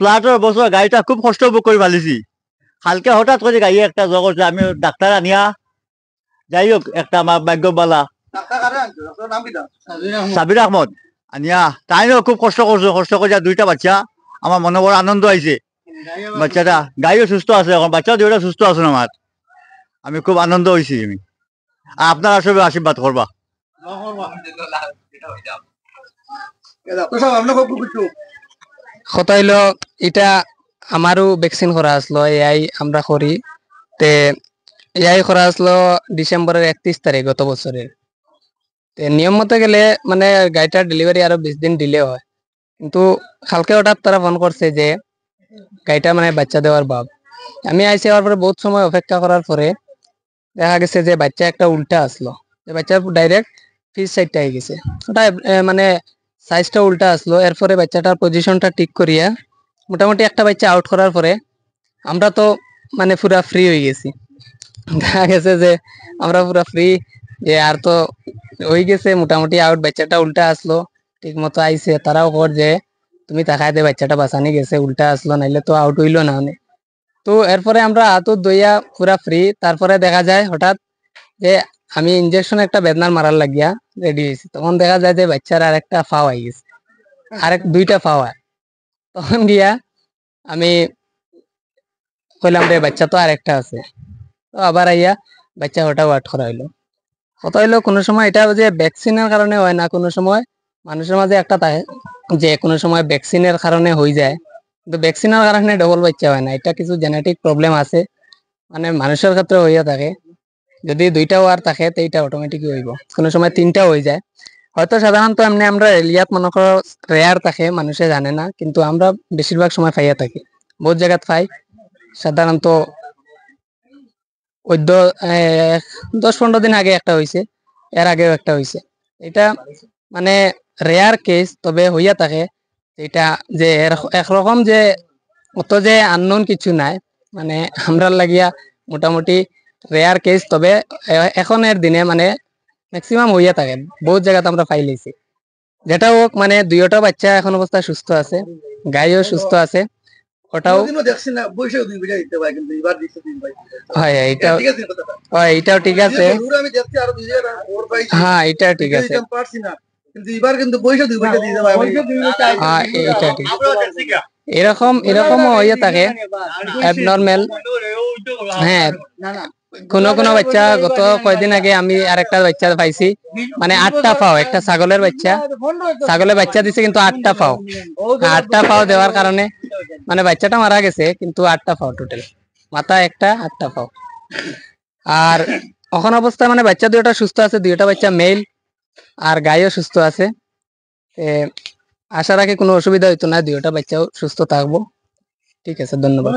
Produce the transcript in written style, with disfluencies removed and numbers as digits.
প্লাটের অবস্থা গাড়িটা খুব কষ্ট ভোগ করে ফেলেছি। কালকে হঠাৎ করে গাড়ি একটা জগৎ আমি ডাক্তার আনিয়া যাই হোক একটা আমার ভাগ্যবালা সাবির আহমদ আনিয়া তাইও খুব কষ্ট করছো, কষ্ট করে দুইটা বাচ্চা আমার মনে বড় আনন্দ আইছে। বাচ্চাটা গাড়িও সুস্থ আছে, এখন বাচ্চাও দুইটা সুস্থ আছেন আমার, আমি খুব আনন্দ হয়েছি। আমি আপনারা সবাই আশীর্বাদ করবা। কথা হইলো এটা আমারও ভ্যাকসিন করা আসলো, এআই আমরা করি তে এআই করা আসলো ডিসেম্বরের 31 তারিখ গত বছরের। নিয়ম মতো গেলে মানে গাড়িটার ডেলিভারি আরো 20 দিন ডিলে হয়, কিন্তু কালকে হঠাৎ তারা ফোন করছে যে গাড়িটা মানে বাচ্চা দেওয়ার ভাব। আমি আইসি হওয়ার পরে বহুত সময় অপেক্ষা করার পরে দেখা গেছে যে বাচ্চা একটা উল্টা আসলো, যে বাচ্চা ডাইরেক্ট ফিস সাইডটা হয়ে গেছে, ওটা মানে সাইজটা উল্টা আসলো। এরপরে বাচ্চাটার পজিশনটা ঠিক করিয়া মোটামুটি একটা বাচ্চা আউট করার পরে আমরা তো মানে পুরা ফ্রি হয়ে গেছি। দেখা গেছে যে আমরা পুরা ফ্রি, যে আর তো হয়ে গেছে মোটামুটি আউট। বাচ্চাটা উল্টা আসলো, ঠিক মতো আইসে, তারাও কর যে তুমি তাকায় দে বাচ্চাটা বাঁচানি গেছে, উল্টা আসলো, নাইলে তো আউট হইলো না। তো এরপরে আমরা হাতও দইয়া পুরা ফ্রি। তারপরে দেখা যায় হঠাৎ যে আমি ইনজেকশন একটা বেদনার মারার লাগিয়া রেডি হয়েছি, তখন দেখা যায় যে বাচ্চার আর একটা ফাও হয়ে গেছে, দুইটা ফাও হয়। তখন গিয়া আমি কইলাম রে বাচ্চা তো আর একটা আছে, তো আবার আইয়া বাচ্চা ওটা ওয়াট করা হইলো। কত হইলো কোনো সময় এটা যে ভ্যাকসিনের কারণে হয় না, কোনো সময় মানুষের মাঝে একটা থাকে যে কোনো সময় ভ্যাকসিনের কারণে হয়ে যায়, কিন্তু ভ্যাকসিনের কারণে ডবল বাচ্চা হয় না। এটা কিছু জেনেটিক প্রবলেম আছে, মানে মানুষের ক্ষেত্রে হইয়া থাকে। যদি দুইটা ওয়ার থাকে তো এইটা অটোমেটিক হইব, কোনো সময় তিনটা হয়ে যায়। হয়তো সাধারণত এমনি আমরা এলিয়াত মনে করো রেয়ার থাকে, মানুষে জানে না, কিন্তু আমরা বেশিরভাগ সময় পাইয়া থাকি, বহুত জায়গাত পাই। সাধারণত 10-15 দিন আগে একটা হয়েছে, এর আগেও একটা হয়েছে। এটা মানে রেয়ার কেস, তবে হইয়া থাকে। এটা যে একরকম যে অত যে আননোন কিছু নাই, মানে আমরা লাগিয়া মোটামুটি রেয়ার কেস, তবে এখনের দিনে মানে ম্যাক্সিমাম হইয়া থাকে, বহুত জায়গাতে আমরা পাই লইছি। যেটা হোক মানে দুইটা বাচ্চা এখন অবস্থা সুস্থ আছে, গাইও সুস্থ আছে। ওটাও হয়, এটাও ঠিক আছে। হ্যাঁ, এটা ঠিক আছে। এরকম এরকমও হইয়া থাকে অ্যাবনর্মাল। হ্যাঁ, কোনো কোনো বাচ্চা গত কয়দিন আগে আমি আরেকটা বাচ্চা পাইছি, মানে 8টা পাও, একটা ছাগলের বাচ্চা দিছে, কিন্তু 8টা পাও। 8টা পাও দেওয়ার কারণে মানে বাচ্চাটা মারা গেছে, কিন্তু 8টা পাও টোটাল, মাথা একটা, 8টা পাও। আর এখন অবস্থায় মানে বাচ্চা দুইটা সুস্থ আছে, দুইটা বাচ্চা মেল, আর গাইও সুস্থ আছে। আশা রাখি কোনো অসুবিধা হইতো না, দুইটা বাচ্চাও সুস্থ থাকবো। ঠিক আছে, ধন্যবাদ।